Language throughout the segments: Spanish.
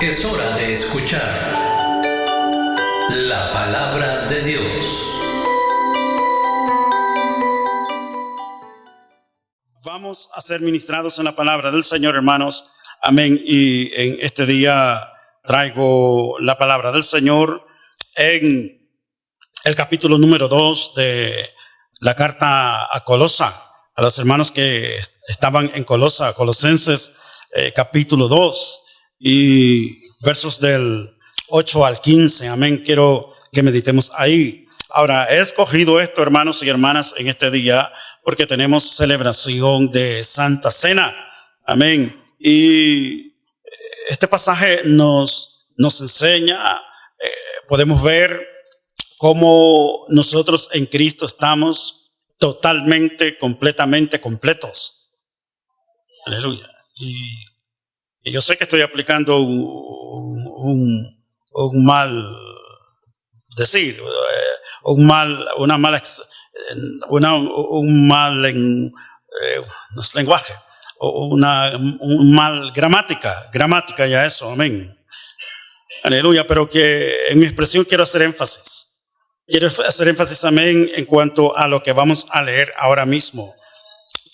Es hora de escuchar la palabra de Dios. Vamos a ser ministrados en la palabra del Señor, hermanos. Amén. Y en este día traigo la palabra del Señor en el capítulo número 2 de la carta a Colosa, a los hermanos que estaban en Colosa, Colosenses capítulo 2 y versos del 8 al 15. Amén. Quiero que meditemos ahí. Ahora, he escogido esto, hermanos y hermanas, en este día porque tenemos celebración de Santa Cena. Amén. Y este pasaje nos enseña, podemos ver cómo nosotros en Cristo estamos totalmente, completamente completos. Aleluya. Y yo sé que estoy aplicando un mal decir, un mal no es lenguaje, un mal gramática ya eso, amén. Aleluya, pero que en mi expresión quiero hacer énfasis, amén, en cuanto a lo que vamos a leer ahora mismo.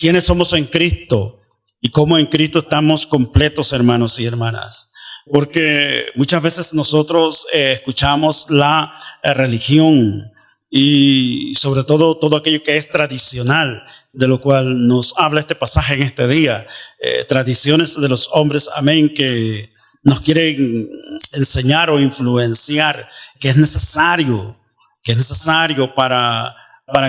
¿Quiénes somos en Cristo? Y cómo en Cristo estamos completos, hermanos y hermanas. Porque muchas veces nosotros escuchamos la religión y sobre todo aquello que es tradicional, de lo cual nos habla este pasaje en este día. Tradiciones de los hombres, amén, que nos quieren enseñar o influenciar que es necesario para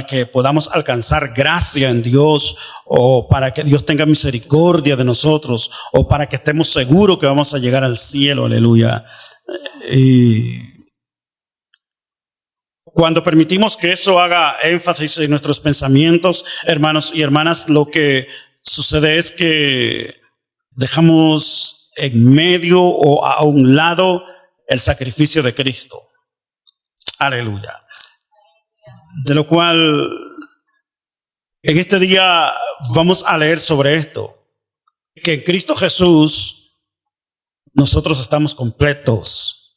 que podamos alcanzar gracia en Dios, o para que Dios tenga misericordia de nosotros, o para que estemos seguros que vamos a llegar al cielo. Aleluya. Y cuando permitimos que eso haga énfasis en nuestros pensamientos, hermanos y hermanas, lo que sucede es que dejamos en medio o a un lado el sacrificio de Cristo. Aleluya. De lo cual en este día vamos a leer sobre esto, que en Cristo Jesús nosotros estamos completos.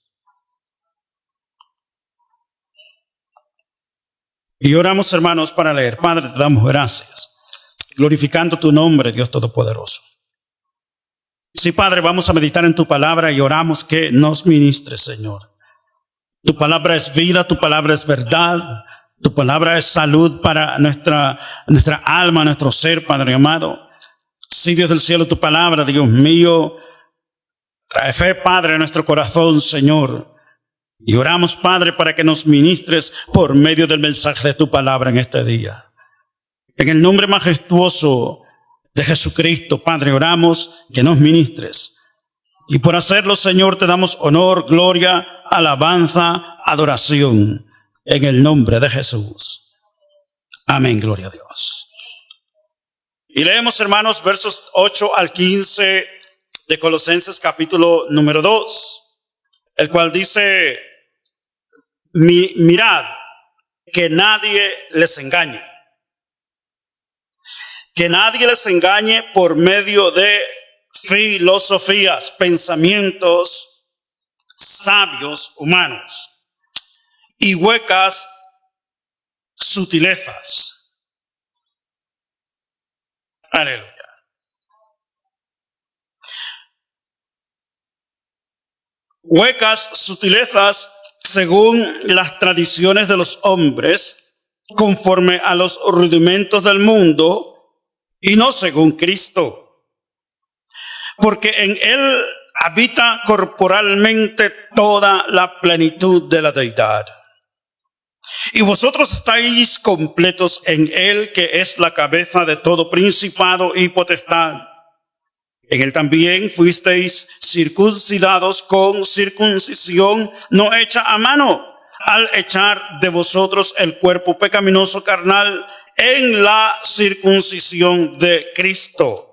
Y oramos, hermanos, para leer. Padre, te damos gracias, glorificando tu nombre, Dios Todopoderoso. Sí, Padre, vamos a meditar en tu palabra y oramos que nos ministres, Señor. Tu palabra es vida, tu palabra es verdad. Tu palabra es salud para nuestra alma, nuestro ser, Padre amado. Sí, Dios del cielo, tu palabra, Dios mío, trae fe, Padre, a nuestro corazón, Señor. Y oramos, Padre, para que nos ministres por medio del mensaje de tu palabra en este día. En el nombre majestuoso de Jesucristo, Padre, oramos que nos ministres. Y por hacerlo, Señor, te damos honor, gloria, alabanza, adoración. En el nombre de Jesús. Amén, gloria a Dios. Y leemos, hermanos, versos 8 al 15 de Colosenses capítulo número 2, el cual dice: mirad, que nadie les engañe. Que nadie les engañe por medio de filosofías, pensamientos sabios humanos y huecas sutilezas. Aleluya. Huecas sutilezas según las tradiciones de los hombres, conforme a los rudimentos del mundo, y no según Cristo. Porque en él habita corporalmente toda la plenitud de la deidad. Y vosotros estáis completos en él, que es la cabeza de todo principado y potestad. En él también fuisteis circuncidados con circuncisión no hecha a mano, al echar de vosotros el cuerpo pecaminoso carnal en la circuncisión de Cristo.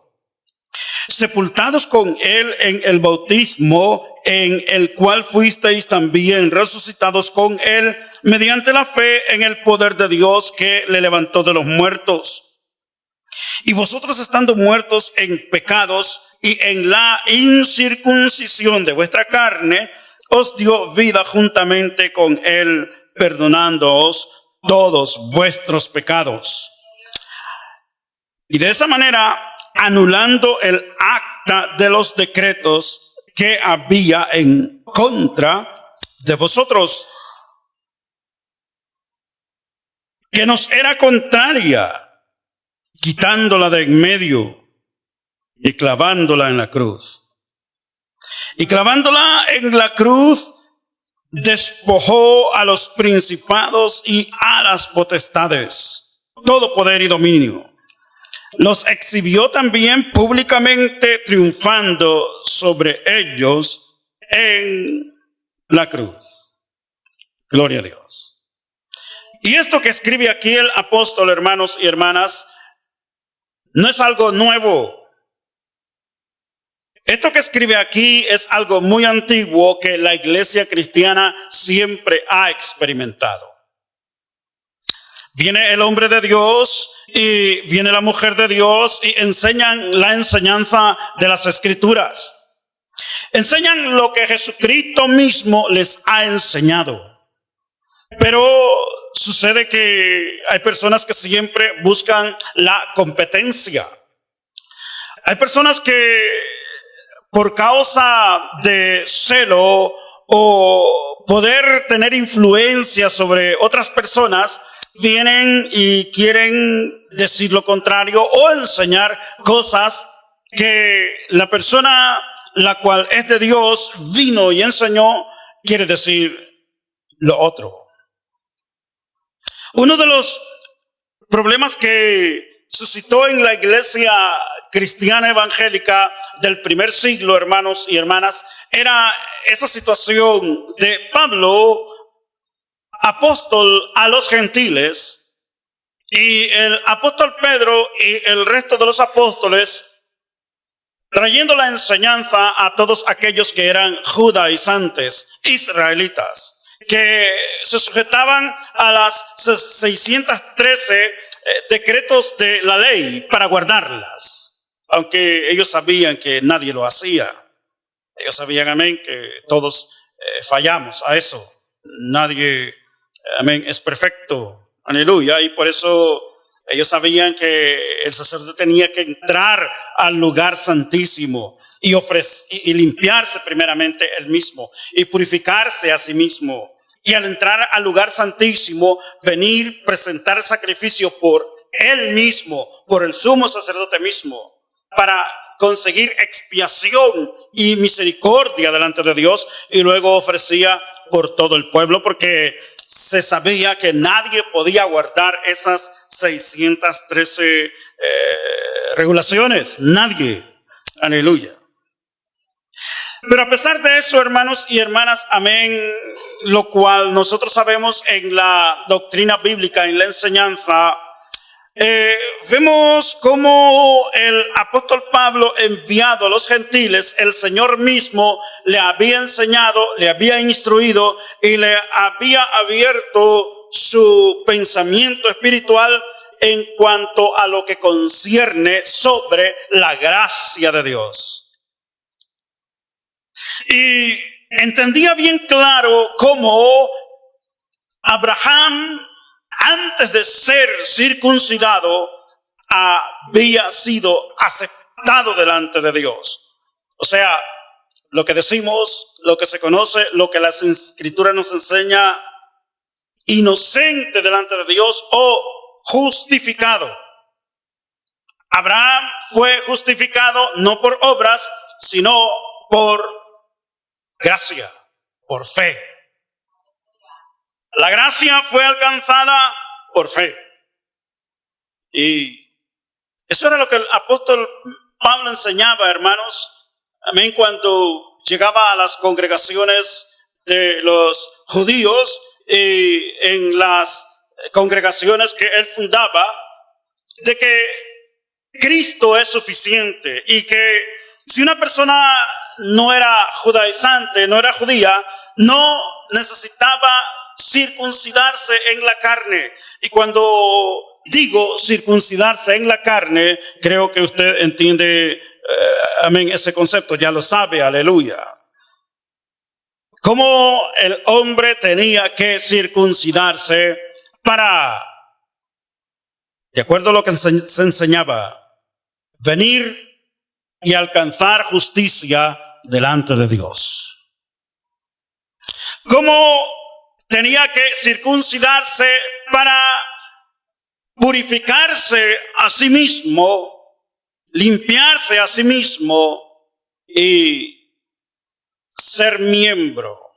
Sepultados con él en el bautismo, en el cual fuisteis también resucitados con él mediante la fe en el poder de Dios que le levantó de los muertos. Y vosotros, estando muertos en pecados y en la incircuncisión de vuestra carne os dio vida juntamente con él, perdonándoos todos vuestros pecados. Y de esa manera, anulando el acta de los decretos que había en contra de vosotros, que nos era contraria, quitándola de en medio y clavándola en la cruz. Y clavándola en la cruz, despojó a los principados y a las potestades, todo poder y dominio. Los exhibió también públicamente, triunfando sobre ellos en la cruz. Gloria a Dios. Y esto que escribe aquí el apóstol, hermanos y hermanas, no es algo nuevo. Esto que escribe aquí es algo muy antiguo que la iglesia cristiana siempre ha experimentado. Viene el hombre de Dios y viene la mujer de Dios y enseñan la enseñanza de las Escrituras. Enseñan lo que Jesucristo mismo les ha enseñado. Pero sucede que hay personas que siempre buscan la competencia. Hay personas que por causa de celo o poder tener influencia sobre otras personas, vienen y quieren decir lo contrario o enseñar cosas que la persona la cual es de Dios vino y enseñó, quiere decir lo otro. Uno de los problemas que suscitó en la iglesia cristiana evangélica del primer siglo, hermanos y hermanas, era esa situación de Pablo, apóstol a los gentiles, y el apóstol Pedro y el resto de los apóstoles trayendo la enseñanza a todos aquellos que eran judaizantes, israelitas, que se sujetaban a las 613 decretos de la ley para guardarlas, aunque ellos sabían que nadie lo hacía. Ellos sabían, amén, que todos fallamos a eso. Nadie, amén, es perfecto, aleluya, y por eso ellos sabían que el sacerdote tenía que entrar al lugar santísimo y limpiarse primeramente él mismo y purificarse a sí mismo. Y al entrar al lugar santísimo, venir, presentar sacrificio por él mismo, por el sumo sacerdote mismo, para conseguir expiación y misericordia delante de Dios, y luego ofrecía por todo el pueblo, porque se sabía que nadie podía guardar esas 613 regulaciones. Nadie. Aleluya. Pero a pesar de eso, hermanos y hermanas, amén, lo cual nosotros sabemos en la doctrina bíblica, en la enseñanza, vemos cómo el apóstol Pablo, enviado a los gentiles, el Señor mismo le había enseñado, le había instruido y le había abierto su pensamiento espiritual en cuanto a lo que concierne sobre la gracia de Dios. Y entendía bien claro cómo Abraham, antes de ser circuncidado, había sido aceptado delante de Dios. O sea, lo que decimos, lo que se conoce, lo que las Escrituras nos enseña, inocente delante de Dios o justificado. Abraham fue justificado no por obras, sino por gracia, por fe. La gracia fue alcanzada por fe. Y eso era lo que el apóstol Pablo enseñaba, hermanos. Amén. Cuando llegaba a las congregaciones de los judíos y en las congregaciones que él fundaba, de que Cristo es suficiente y que si una persona no era judaizante, no era judía, no necesitaba circuncidarse en la carne. Y cuando digo circuncidarse en la carne, creo que usted entiende amén, ese concepto, ya lo sabe, aleluya. Cómo el hombre tenía que circuncidarse para, de acuerdo a lo que se enseñaba, venir y alcanzar justicia delante de Dios. Cómo tenía que circuncidarse para purificarse a sí mismo, limpiarse a sí mismo y ser miembro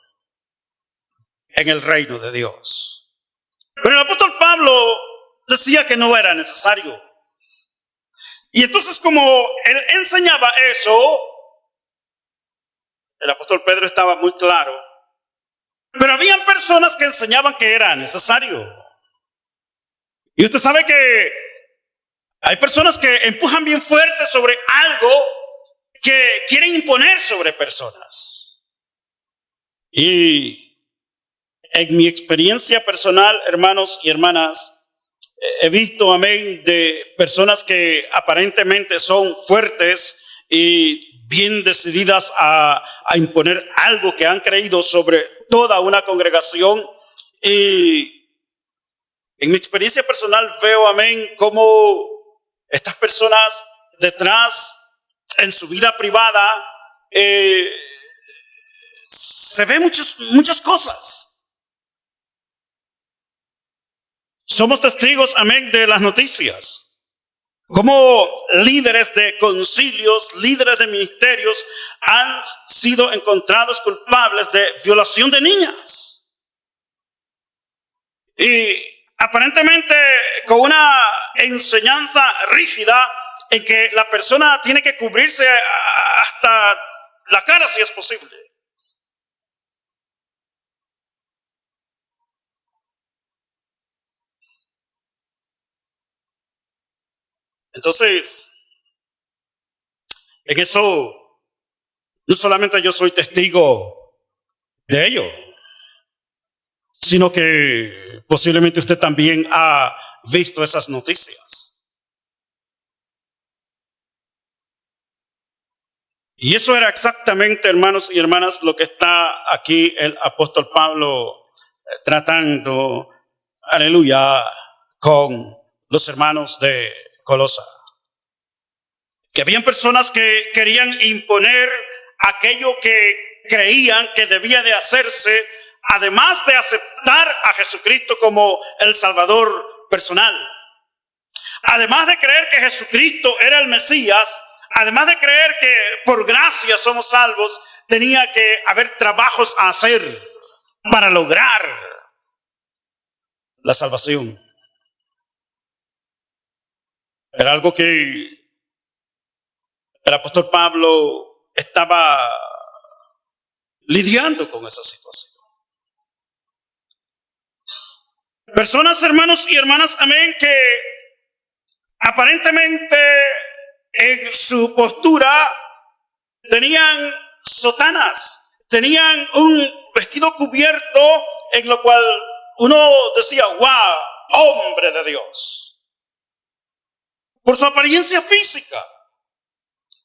en el reino de Dios. Pero el apóstol Pablo decía que no era necesario. Y entonces, como él enseñaba eso, el apóstol Pedro estaba muy claro. Pero habían personas que enseñaban que era necesario. Y usted sabe que hay personas que empujan bien fuerte sobre algo que quieren imponer sobre personas. Y en mi experiencia personal, hermanos y hermanas, he visto, amén, de personas que aparentemente son fuertes y bien decididas a imponer algo que han creído sobre toda una congregación. Y en mi experiencia personal veo, amén, cómo estas personas detrás, en su vida privada, se ven muchas cosas. Somos testigos, amén, de las noticias. Como líderes de concilios, líderes de ministerios han sido encontrados culpables de violación de niñas. Y aparentemente con una enseñanza rígida en que la persona tiene que cubrirse hasta la cara si es posible. Entonces, en eso, no solamente yo soy testigo de ello, sino que posiblemente usted también ha visto esas noticias. Y eso era exactamente, hermanos y hermanas, lo que está aquí el apóstol Pablo tratando, aleluya, con los hermanos de Colosa. Que habían personas que querían imponer aquello que creían que debía de hacerse, además de aceptar a Jesucristo como el Salvador personal. Además de creer que Jesucristo era el Mesías, además de creer que por gracia somos salvos, tenía que haber trabajos a hacer para lograr la salvación. Era algo que el apóstol Pablo estaba lidiando con esa situación. Personas, hermanos y hermanas, amén, que aparentemente en su postura tenían sotanas, tenían un vestido cubierto en lo cual uno decía, wow, hombre de Dios. Por su apariencia física.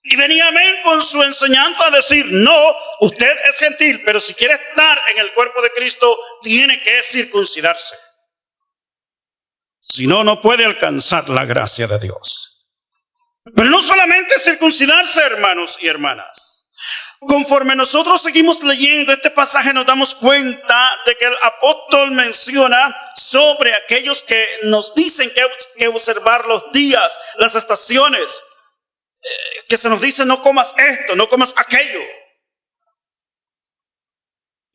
Y venía, amén, con su enseñanza a decir, no, usted es gentil, pero si quiere estar en el cuerpo de Cristo, tiene que circuncidarse. Si no, no puede alcanzar la gracia de Dios. Pero no solamente circuncidarse, hermanos y hermanas. Conforme nosotros seguimos leyendo este pasaje, nos damos cuenta de que el apóstol menciona sobre aquellos que nos dicen que observar los días, las estaciones, que se nos dice no comas esto, no comas aquello.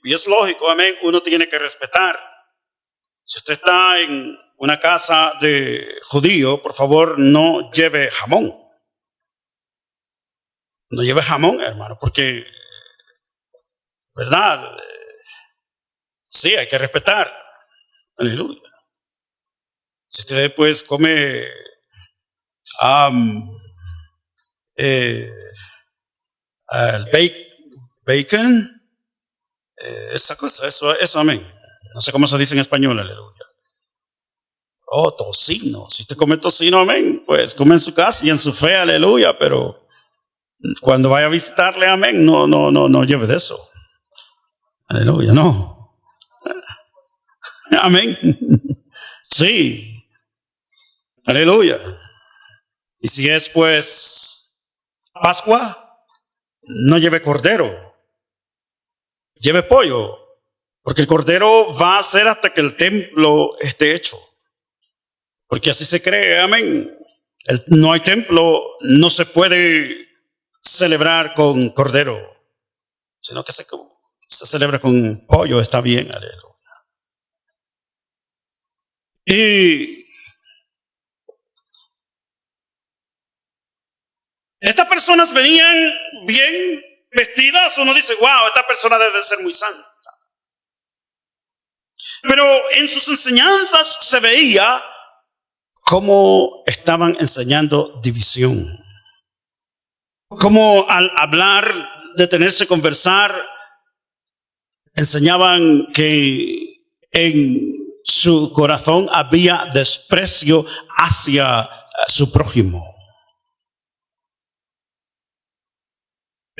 Y es lógico, amén, uno tiene que respetar. Si usted está en una casa de judío, por favor no lleve jamón. No lleve jamón, hermano, porque, ¿verdad? Sí, hay que respetar. Aleluya. Si usted pues come el bacon, esa cosa, eso, amén. No sé cómo se dice en español, aleluya. Oh, tocino. Si usted come tocino, amén, pues come en su casa y en su fe, aleluya, pero Cuando vaya a visitarle, amén, no lleve de eso. Aleluya, no. Amén. Sí. Aleluya. Y si es pues Pascua, no lleve cordero. Lleve pollo. Porque el cordero va a ser hasta que el templo esté hecho. Porque así se cree, amén. No hay templo, no se puede celebrar con cordero, sino que se celebra con pollo, está bien, aleluya. Y estas personas venían bien vestidas, uno dice, wow, esta persona debe ser muy santa. Pero en sus enseñanzas se veía cómo estaban enseñando división. Cómo al hablar, detenerse a conversar, enseñaban que en su corazón había desprecio hacia su prójimo.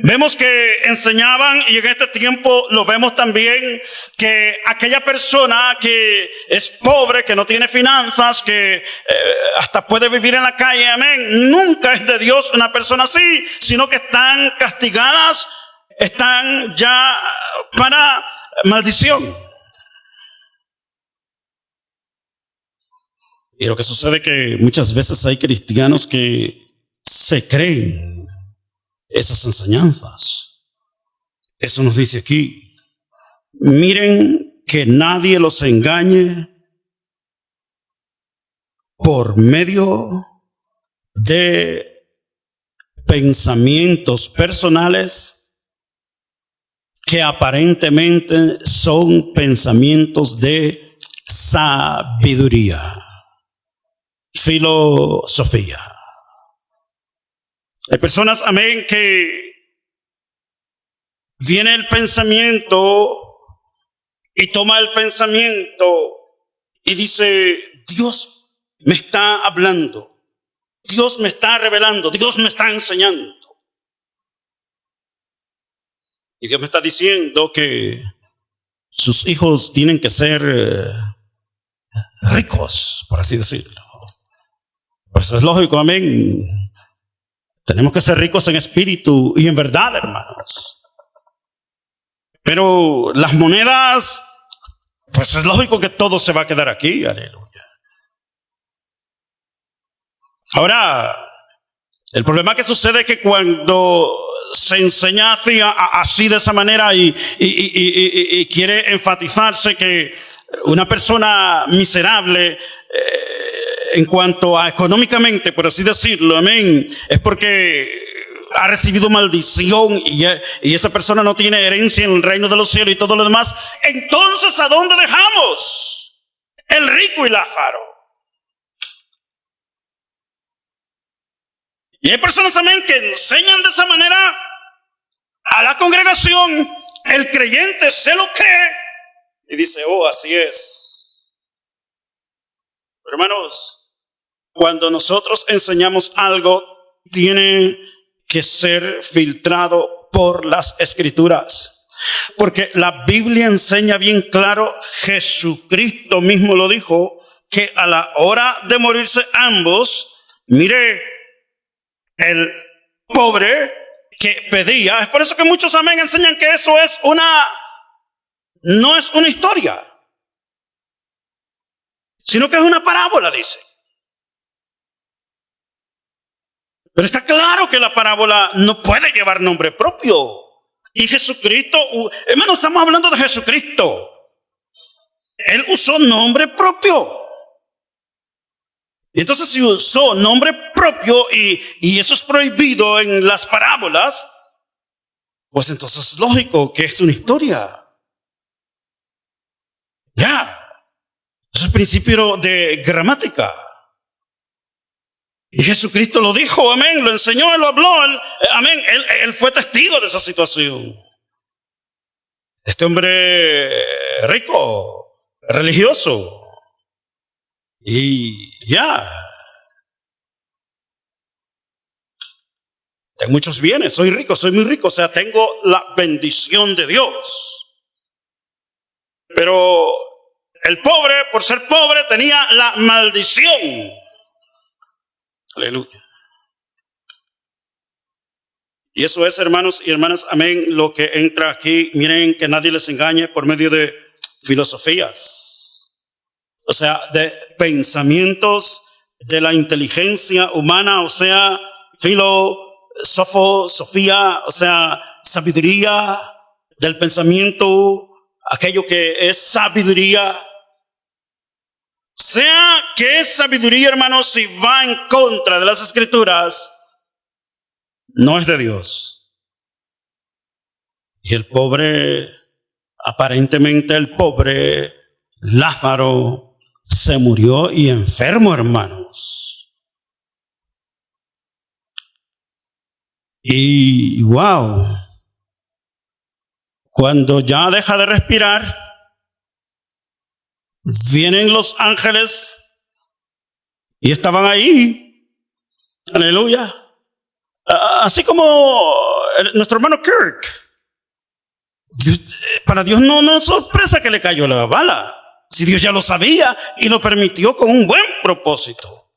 Vemos que enseñaban, y en este tiempo lo vemos también, que aquella persona que es pobre, que no tiene finanzas, que hasta puede vivir en la calle, amén, nunca es de Dios una persona así, sino que están castigadas, están ya para maldición. Y lo que sucede es que muchas veces hay cristianos que se creen esas enseñanzas. Eso nos dice aquí. Miren que nadie los engañe por medio de pensamientos personales que aparentemente son pensamientos de sabiduría, filosofía. Hay personas, amén, que viene el pensamiento y toma el pensamiento y dice, Dios me está hablando, Dios me está revelando, Dios me está enseñando. Y Dios me está diciendo que sus hijos tienen que ser ricos, por así decirlo. Pues es lógico, amén. Tenemos que ser ricos en espíritu y en verdad, hermanos. Pero las monedas, pues es lógico que todo se va a quedar aquí, aleluya. Ahora, el problema que sucede es que cuando se enseña así de esa manera y quiere enfatizarse que una persona miserable en cuanto a económicamente, por así decirlo, amén, es porque ha recibido maldición y esa persona no tiene herencia en el reino de los cielos y todo lo demás. Entonces, ¿a dónde dejamos el rico y Lázaro? Y hay personas, amén, que enseñan de esa manera a la congregación. El creyente se lo cree y dice, oh, así es. Pero, hermanos, cuando nosotros enseñamos algo, tiene que ser filtrado por las Escrituras. Porque la Biblia enseña bien claro, Jesucristo mismo lo dijo, que a la hora de morirse ambos, mire, el pobre que pedía, es por eso que muchos, amén, enseñan que eso es no es una historia, sino que es una parábola, dice. Pero está claro que la parábola no puede llevar nombre propio. Y Jesucristo, hermano, estamos hablando de Jesucristo. Él usó nombre propio. Y entonces, si usó nombre propio y eso es prohibido en las parábolas, pues entonces es lógico que es una historia. Ya. Es el principio de gramática. Y Jesucristo lo dijo, amén, lo enseñó, él lo habló, amén, él fue testigo de esa situación. Este hombre rico, religioso, y ya. tengo muchos bienes, soy rico, soy muy rico, o sea, tengo la bendición de Dios. Pero el pobre, por ser pobre, tenía la maldición. Aleluya. Y eso es, hermanos y hermanas, amén, lo que entra aquí. Miren, que nadie les engañe por medio de filosofías. O sea, de pensamientos de la inteligencia humana, o sea, filosofía, o sea, sabiduría del pensamiento, aquello que es sabiduría. Sea que es sabiduría, hermanos, si va en contra de las Escrituras, no es de Dios. Y el pobre, aparentemente el pobre Lázaro se murió y enfermo, hermanos. Y wow, cuando ya deja de respirar, vienen los ángeles y estaban ahí. Aleluya. Así como nuestro hermano Kirk. Para Dios no es sorpresa que le cayó la bala. Si Dios ya lo sabía y lo permitió con un buen propósito.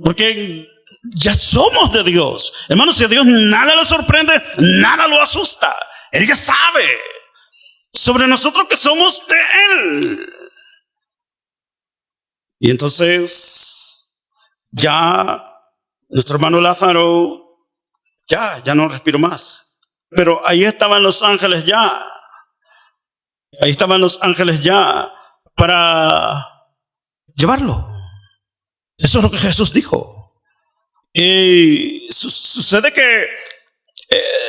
Porque ya somos de Dios. Hermanos, si a Dios nada le sorprende, nada lo asusta. Él ya sabe sobre nosotros que somos de Él. Y entonces ya nuestro hermano Lázaro ya no respiró más. Pero ahí estaban los ángeles ya. Ahí estaban los ángeles ya para llevarlo. Eso es lo que Jesús dijo. Y sucede que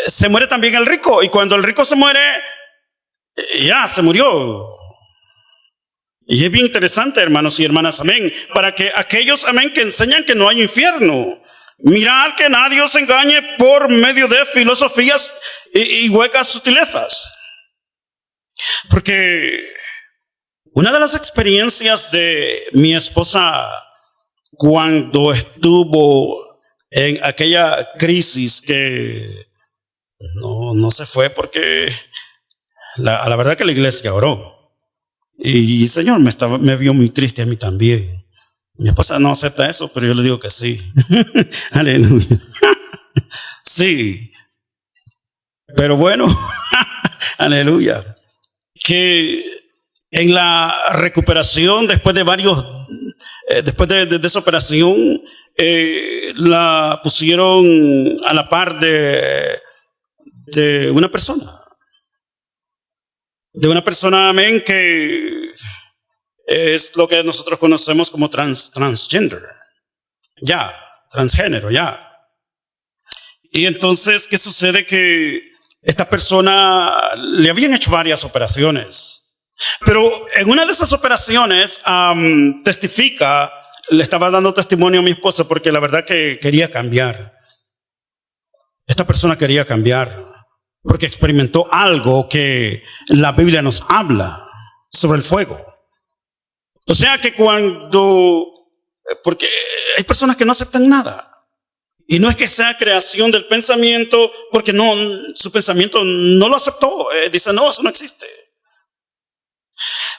se muere también el rico. Y cuando el rico se muere, ya se murió. Y es bien interesante, hermanos y hermanas, amén, para que aquellos, amén, que enseñan que no hay infierno, mirad que nadie os engañe por medio de filosofías y huecas sutilezas. Porque una de las experiencias de mi esposa cuando estuvo en aquella crisis que no se fue porque a la verdad que la iglesia oró. Y el Señor me vio muy triste a mí también. Mi esposa no acepta eso, pero yo le digo que sí. Aleluya. Sí. Pero bueno, aleluya. Que en la recuperación, después de esa operación, la pusieron a la par de una persona. De una persona, amén, que es lo que nosotros conocemos como transgender. Ya, transgénero, ya. Y entonces, ¿qué sucede? Que esta persona le habían hecho varias operaciones. Pero en una de esas operaciones testifica, le estaba dando testimonio a mi esposa porque la verdad que quería cambiar. Esta persona quería cambiar. Porque experimentó algo que la Biblia nos habla sobre el fuego. O sea que porque hay personas que no aceptan nada. Y no es que sea creación del pensamiento, porque su pensamiento no lo aceptó. Dice, no, eso no existe.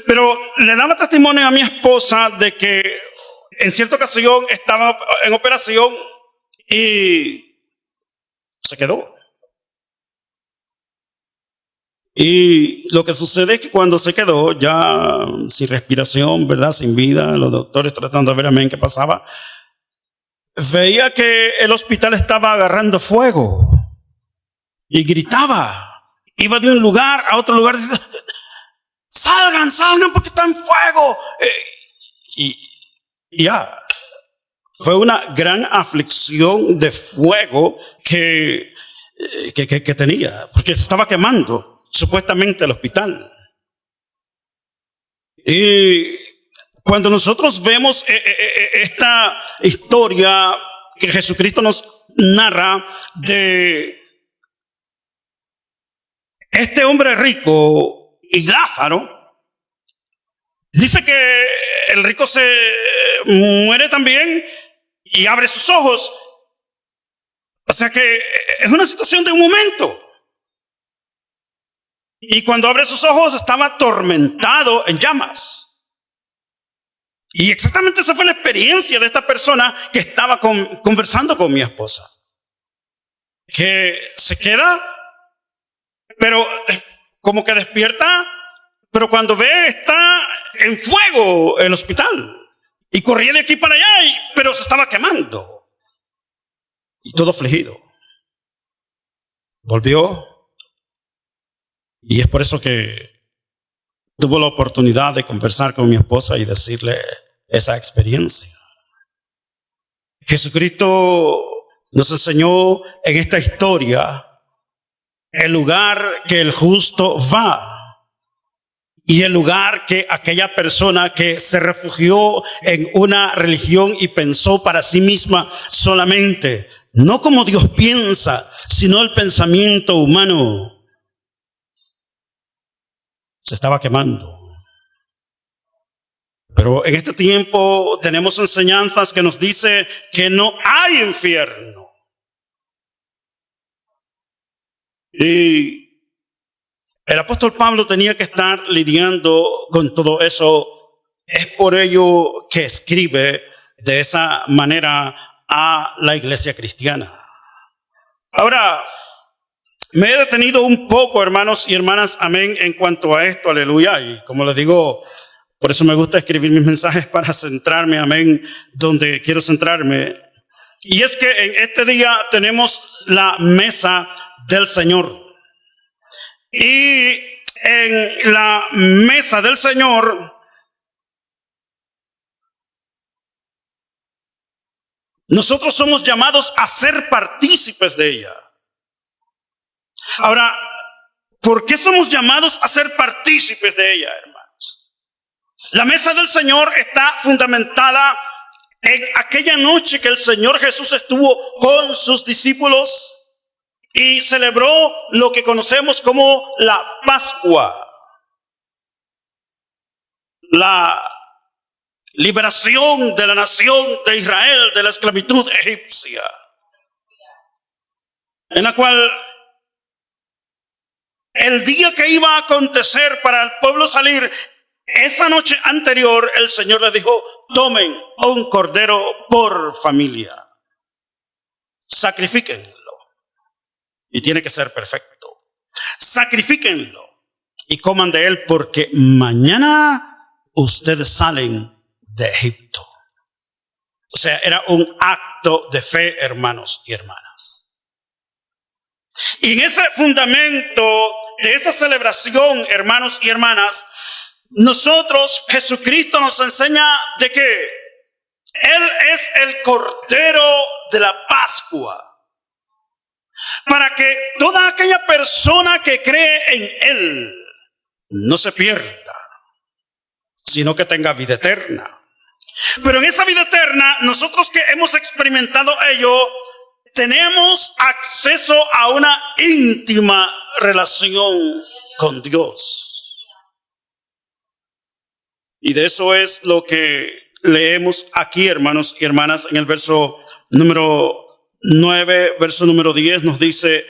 Pero le daba testimonio a mi esposa de que en cierta ocasión estaba en operación y se quedó. Y lo que sucede es que cuando se quedó ya sin respiración, ¿verdad? Sin vida, los doctores tratando de ver, amén, qué pasaba, veía que el hospital estaba agarrando fuego y gritaba. Iba de un lugar a otro lugar diciendo, salgan porque está en fuego. Y ya, fue una gran aflicción de fuego que tenía, porque se estaba quemando. Supuestamente el hospital. Y cuando nosotros vemos esta historia que Jesucristo nos narra de este hombre rico y Lázaro, dice que el rico se muere también y abre sus ojos. O sea que es una situación de un momento. Y cuando abre sus ojos estaba atormentado en llamas. Y exactamente esa fue la experiencia de esta persona que estaba conversando con mi esposa. Que se queda, pero como que despierta, pero cuando ve está en fuego el hospital. Y corría de aquí para allá, pero se estaba quemando. Y todo afligido. Volvió. Y es por eso que tuvo la oportunidad de conversar con mi esposa y decirle esa experiencia. Jesucristo nos enseñó en esta historia el lugar que el justo va. Y el lugar que aquella persona que se refugió en una religión y pensó para sí misma solamente, no como Dios piensa, sino el pensamiento humano, se estaba quemando. Pero en este tiempo tenemos enseñanzas que nos dice que no hay infierno. Y el apóstol Pablo tenía que estar lidiando con todo eso. Es por ello que escribe de esa manera a la iglesia cristiana. Ahora, me he detenido un poco, hermanos y hermanas, amén, en cuanto a esto, aleluya. Y como les digo, por eso me gusta escribir mis mensajes para centrarme, amén, donde quiero centrarme. Y es que en este día tenemos la mesa del Señor. Y en la mesa del Señor nosotros somos llamados a ser partícipes de ella. Ahora, ¿por qué somos llamados a ser partícipes de ella, hermanos? La mesa del Señor está fundamentada en aquella noche que el Señor Jesús estuvo con sus discípulos y celebró lo que conocemos como la Pascua. La liberación de la nación de Israel de la esclavitud egipcia. En la cual el día que iba a acontecer para el pueblo salir, esa noche anterior el Señor les dijo, tomen un cordero por familia. Sacrifíquenlo. Y tiene que ser perfecto. Sacrifíquenlo y coman de él porque mañana ustedes salen de Egipto. O sea, era un acto de fe, hermanos y hermanas. Y en ese fundamento de esa celebración, hermanos y hermanas, nosotros, Jesucristo nos enseña de que Él es el Cordero de la Pascua. Para que toda aquella persona que cree en Él no se pierda, sino que tenga vida eterna. Pero en esa vida eterna, nosotros que hemos experimentado ello, tenemos acceso a una íntima relación con Dios. Y de eso es lo que leemos aquí, hermanos y hermanas, en el verso número 9, verso número 10 nos dice,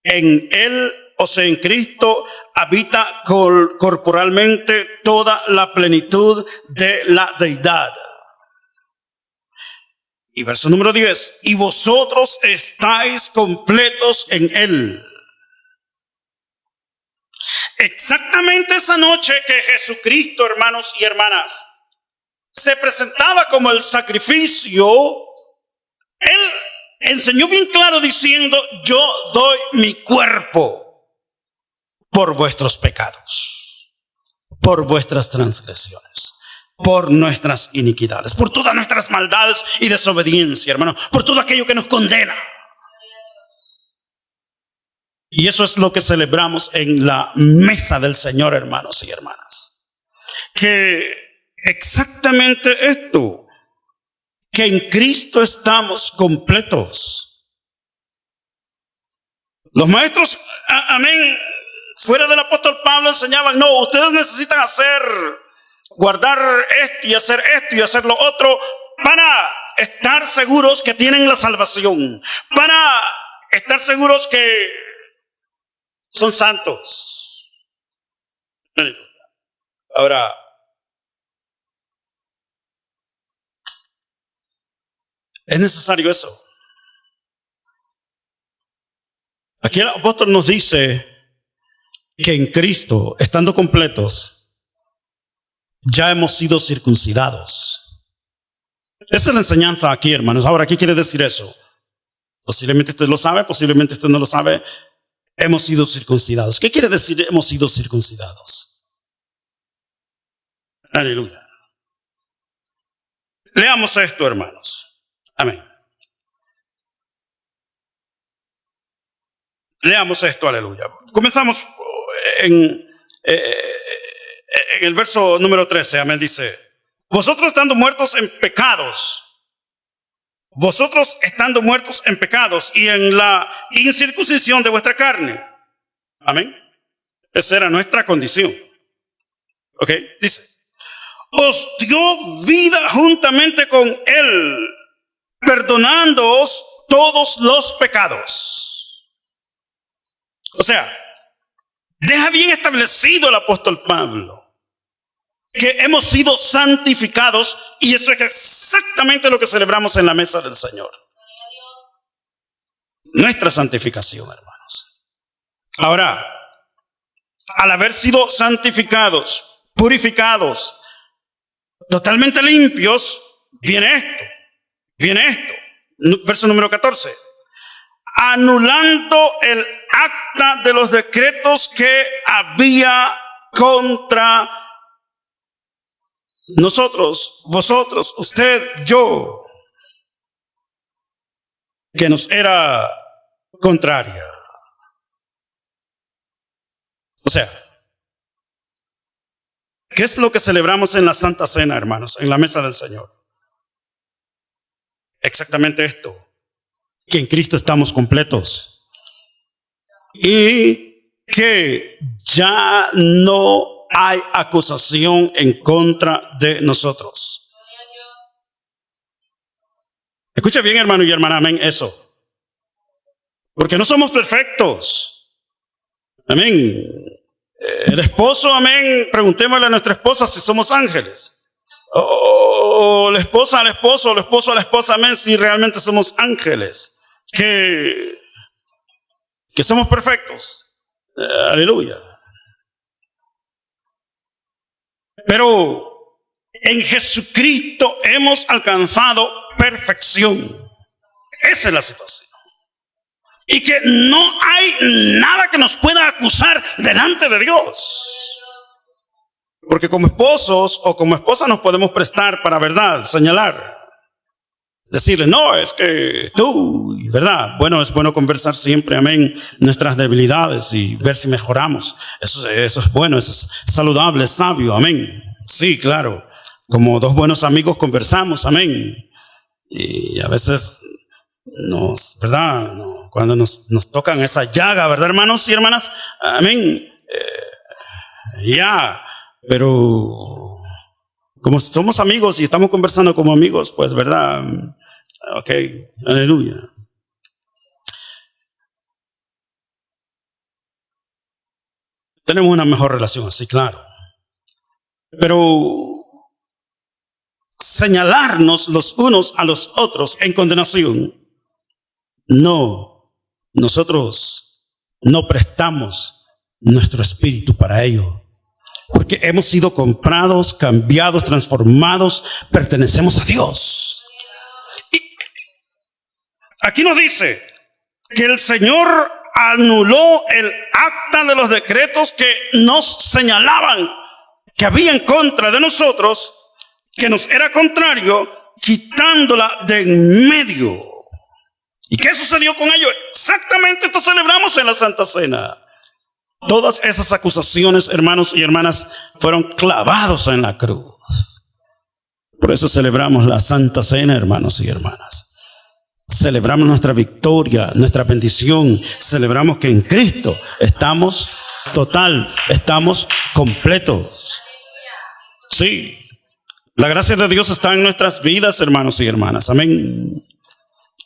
en Él, o sea, en Cristo, habita corporalmente toda la plenitud de la deidad. Y verso número 10, y vosotros estáis completos en Él. Exactamente esa noche que Jesucristo, hermanos y hermanas, se presentaba como el sacrificio, Él enseñó bien claro diciendo, yo doy mi cuerpo por vuestros pecados, por vuestras transgresiones, por nuestras iniquidades, por todas nuestras maldades y desobediencia, hermano, por todo aquello que nos condena. Y eso es lo que celebramos en la mesa del Señor, hermanos y hermanas. Que exactamente esto, que en Cristo estamos completos. Los maestros, amén, fuera del apóstol Pablo enseñaban, no, ustedes necesitan guardar esto y hacer lo otro para estar seguros que tienen la salvación, para estar seguros que son santos. Ahora, es necesario eso. Aquí el apóstol nos dice que en Cristo, estando completos, ya hemos sido circuncidados. Esa es la enseñanza aquí, hermanos. Ahora, ¿qué quiere decir eso? Posiblemente usted lo sabe, posiblemente usted no lo sabe. Hemos sido circuncidados. ¿Qué quiere decir hemos sido circuncidados? Aleluya. Leamos esto, hermanos. Amén. Leamos esto, aleluya. Comenzamos en el verso número 13, amén, dice: vosotros estando muertos en pecados y en la incircuncisión de vuestra carne. Amén. Esa era nuestra condición. Ok, dice: os dio vida juntamente con él, perdonándoos todos los pecados. O sea, deja bien establecido el apóstol Pablo que hemos sido santificados, y eso es exactamente lo que celebramos en la mesa del Señor. Nuestra santificación, hermanos. Ahora, al haber sido santificados, purificados, totalmente limpios, viene esto. Verso número 14. Anulando el acta de los decretos que había contra nosotros, vosotros, usted, yo, que nos era contraria. O sea, ¿qué es lo que celebramos en la Santa Cena, hermanos, en la mesa del Señor? Exactamente esto: que en Cristo estamos completos y que ya no hay acusación en contra de nosotros. Escucha bien, hermano y hermana, amén, eso. Porque no somos perfectos. Amén. El esposo, amén, preguntémosle a nuestra esposa si somos ángeles. O la esposa al esposo, o el esposo a la esposa, amén, si realmente somos ángeles. Que somos perfectos. Aleluya. Pero en Jesucristo hemos alcanzado perfección. Esa es la situación. Y que no hay nada que nos pueda acusar delante de Dios. Porque como esposos o como esposas nos podemos prestar para, verdad, señalar. Decirle, no, es que tú, ¿verdad? Bueno, es bueno conversar siempre, amén, nuestras debilidades y ver si mejoramos. Eso es bueno, eso es saludable, es sabio, amén. Sí, claro. Como dos buenos amigos conversamos, amén. Y a veces ¿verdad? Cuando nos tocan esa llaga, ¿verdad, hermanos y hermanas? Amén. Pero como somos amigos y estamos conversando como amigos, pues, ¿verdad? Ok, aleluya. Tenemos una mejor relación, así, claro. Pero señalarnos los unos a los otros en condenación, no, nosotros no prestamos nuestro espíritu para ello. Porque hemos sido comprados, cambiados, transformados, pertenecemos a Dios. Y aquí nos dice que el Señor anuló el acta de los decretos que nos señalaban que había en contra de nosotros, que nos era contrario, quitándola de en medio. ¿Y qué sucedió con ello? Exactamente esto celebramos en la Santa Cena. Todas esas acusaciones, hermanos y hermanas, fueron clavados en la cruz. Por eso celebramos la Santa Cena, hermanos y hermanas. Celebramos nuestra victoria, nuestra bendición. Celebramos que en Cristo estamos estamos completos. Sí, La gracia de Dios está en nuestras vidas, hermanos y hermanas. Amén.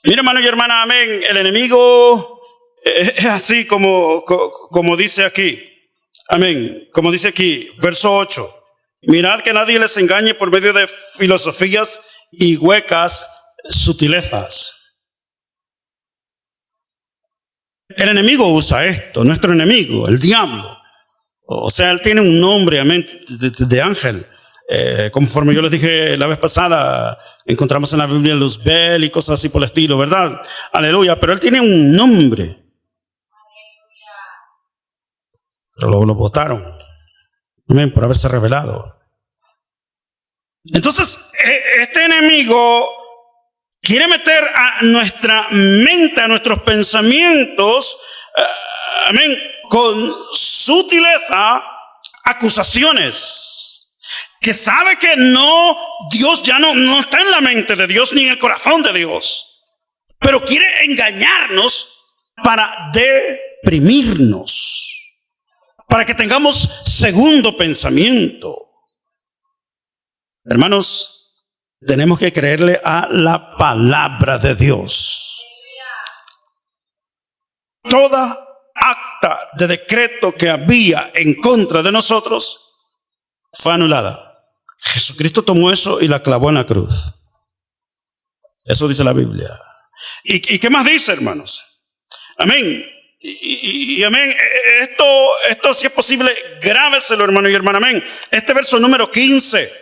Mira, hermano y hermana, amén. El enemigo es así como dice aquí. Amén. Como dice aquí, verso 8. Mirad que nadie les engañe por medio de filosofías y huecas sutilezas. El enemigo usa esto, nuestro enemigo, el diablo. O sea, él tiene un nombre, amén, de ángel. Conforme yo les dije la vez pasada, encontramos en la Biblia Luzbel y cosas así por el estilo, ¿verdad? Aleluya, pero él tiene un nombre. Pero lo botaron, amén, por haberse revelado. Entonces, este enemigo quiere meter a nuestra mente, a nuestros pensamientos, amén, con sutileza, acusaciones. Que sabe que Dios ya no está en la mente de Dios ni en el corazón de Dios. Pero quiere engañarnos para deprimirnos. Para que tengamos segundo pensamiento. Hermanos, tenemos que creerle a la palabra de Dios. Toda acta de decreto que había en contra de nosotros fue anulada. Jesucristo tomó eso y la clavó en la cruz. Eso dice la Biblia. ¿Y qué más dice, hermanos? Amén. Y amén. Esto si es posible, grábeselo, hermano y hermana. Amén. Este verso número 15.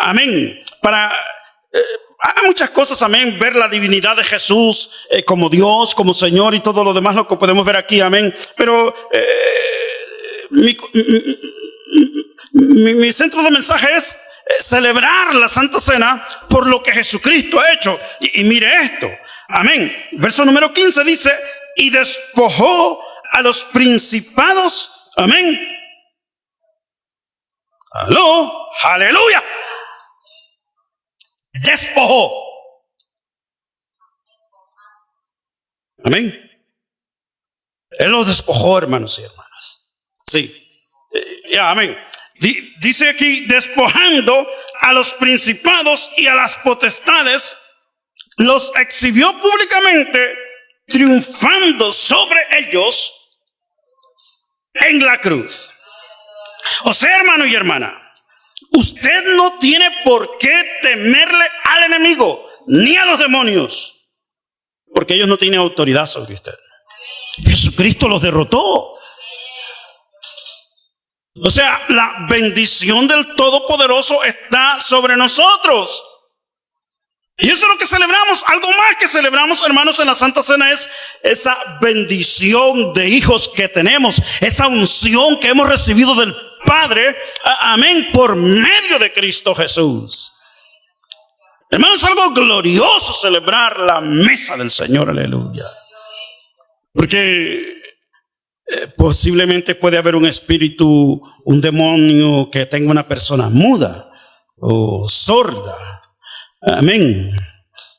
Amén. Hay muchas cosas, amén. Ver la divinidad de Jesús como Dios, como Señor y todo lo demás, lo que podemos ver aquí. Amén. Pero mi centro de mensaje es celebrar la Santa Cena por lo que Jesucristo ha hecho. Y mire esto. Amén. Verso número 15 dice: y despojó a los principados. Amén. Aló. Aleluya. Despojó. Amén. Él los despojó, hermanos y hermanas. Sí. Amén. Dice aquí, despojando a los principados y a las potestades, los exhibió públicamente, triunfando sobre ellos en la cruz. O sea, hermano y hermana, usted no tiene por qué temerle al enemigo ni a los demonios, porque ellos no tienen autoridad sobre usted. Jesucristo los derrotó. O sea, la bendición del Todopoderoso está sobre nosotros. Y eso es lo que celebramos. Algo más que celebramos, hermanos, en la Santa Cena es esa bendición de hijos que tenemos, esa unción que hemos recibido del Padre, amén, por medio de Cristo Jesús. Hermanos, es algo glorioso celebrar la mesa del Señor, aleluya. Porque posiblemente puede haber un espíritu, un demonio que tenga una persona muda o sorda. Amén.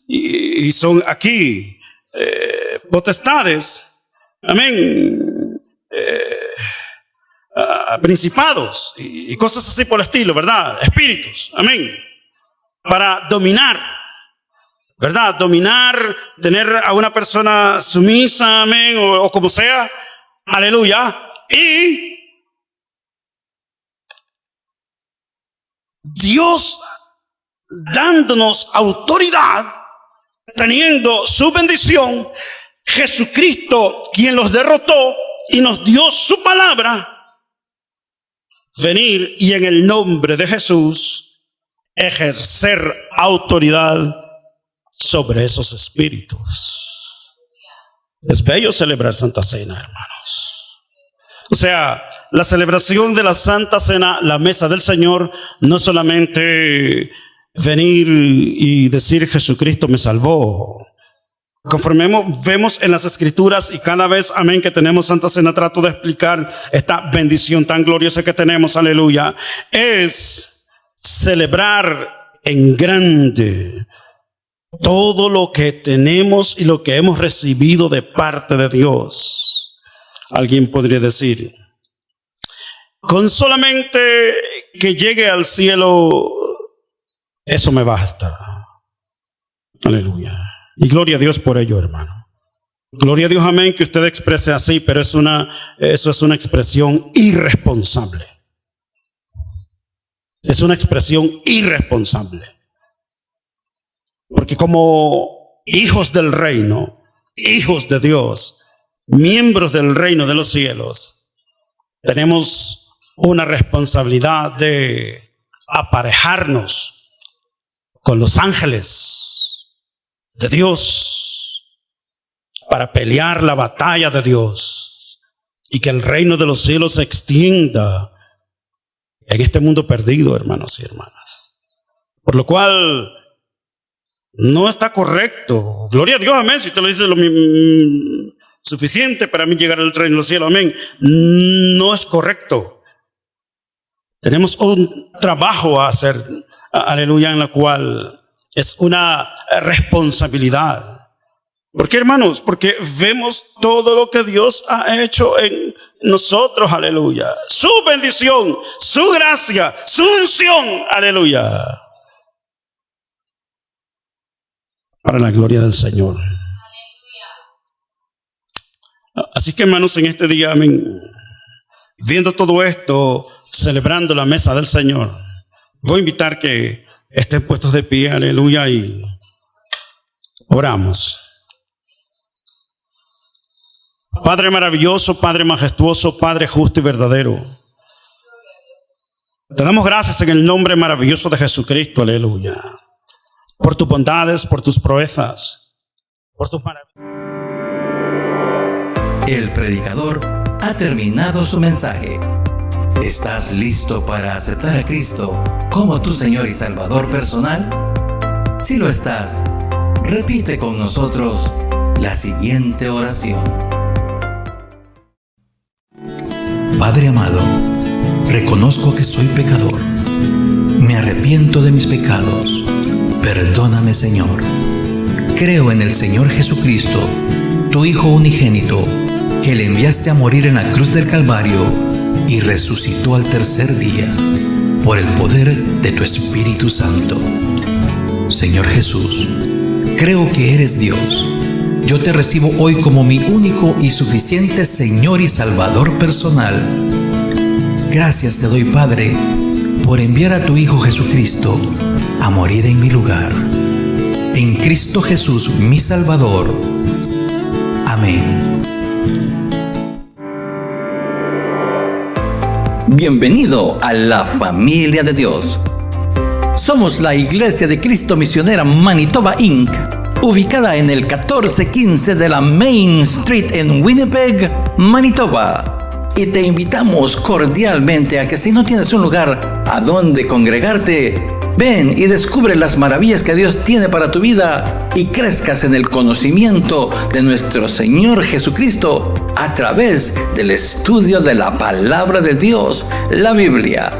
Y son aquí potestades. Amén. Principados y cosas así por el estilo, ¿verdad? Espíritus. Amén. Para dominar. ¿Verdad? Dominar, tener a una persona sumisa, amén, o como sea. Aleluya. Y Dios dándonos autoridad, teniendo su bendición, Jesucristo quien los derrotó y nos dio su palabra, venir y en el nombre de Jesús ejercer autoridad sobre esos espíritus. Es bello celebrar Santa Cena, hermanos. O sea, la celebración de la Santa Cena, la mesa del Señor, no solamente venir y decir Jesucristo me salvó. Conforme vemos en las Escrituras y cada vez, amén, que tenemos Santa Cena, trato de explicar esta bendición tan gloriosa que tenemos, aleluya, es celebrar en grande todo lo que tenemos y lo que hemos recibido de parte de Dios. Alguien podría decir, con solamente que llegue al cielo Eso me basta. Aleluya. Y gloria a Dios por ello, hermano. Gloria a Dios, amén, que usted exprese así, pero eso es una expresión irresponsable. Es una expresión irresponsable. Porque como hijos del reino, hijos de Dios, miembros del reino de los cielos, tenemos una responsabilidad de aparejarnos con los ángeles de Dios para pelear la batalla de Dios y que el reino de los cielos se extienda en este mundo perdido, hermanos y hermanas. Por lo cual no está correcto. Gloria a Dios, amén. Si usted lo dice, suficiente para mí llegar al reino de los cielos, amén. No es correcto. Tenemos un trabajo a hacer, aleluya, en la cual es una responsabilidad. ¿Por qué, hermanos? Porque vemos todo lo que Dios ha hecho en nosotros, aleluya. Su bendición, su gracia, su unción, aleluya. Para la gloria del Señor. Así que, hermanos, en este día, amén, viendo todo esto, celebrando la mesa del Señor, voy a invitar que estén puestos de pie, aleluya, y oramos. Padre maravilloso, Padre majestuoso, Padre justo y verdadero, te damos gracias en el nombre maravilloso de Jesucristo, aleluya, por tus bondades, por tus proezas, por tus maravillas. El predicador ha terminado su mensaje. ¿Estás listo para aceptar a Cristo como tu Señor y Salvador personal? Si lo estás, repite con nosotros la siguiente oración. Padre amado, reconozco que soy pecador. Me arrepiento de mis pecados. Perdóname, Señor. Creo en el Señor Jesucristo, tu Hijo unigénito, que le enviaste a morir en la cruz del Calvario y resucitó al tercer día por el poder de tu Espíritu Santo. Señor Jesús, creo que eres Dios. Yo te recibo hoy como mi único y suficiente Señor y Salvador personal. Gracias te doy, Padre, por enviar a tu Hijo Jesucristo a morir en mi lugar. En Cristo Jesús, mi Salvador. Amén. Bienvenido a la familia de Dios. Somos la Iglesia de Cristo Misionera Manitoba Inc., ubicada en el 1415 de la Main Street en Winnipeg, Manitoba. Y te invitamos cordialmente a que si no tienes un lugar a donde congregarte, ven y descubre las maravillas que Dios tiene para tu vida y crezcas en el conocimiento de nuestro Señor Jesucristo a través del estudio de la palabra de Dios, la Biblia.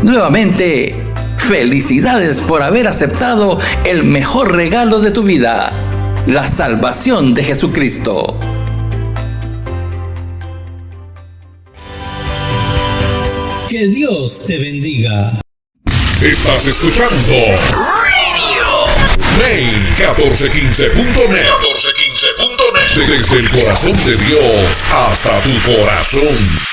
Nuevamente, felicidades por haber aceptado el mejor regalo de tu vida, la salvación de Jesucristo. Que Dios te bendiga. Estás escuchando May 1415.net. Desde el corazón de Dios hasta tu corazón.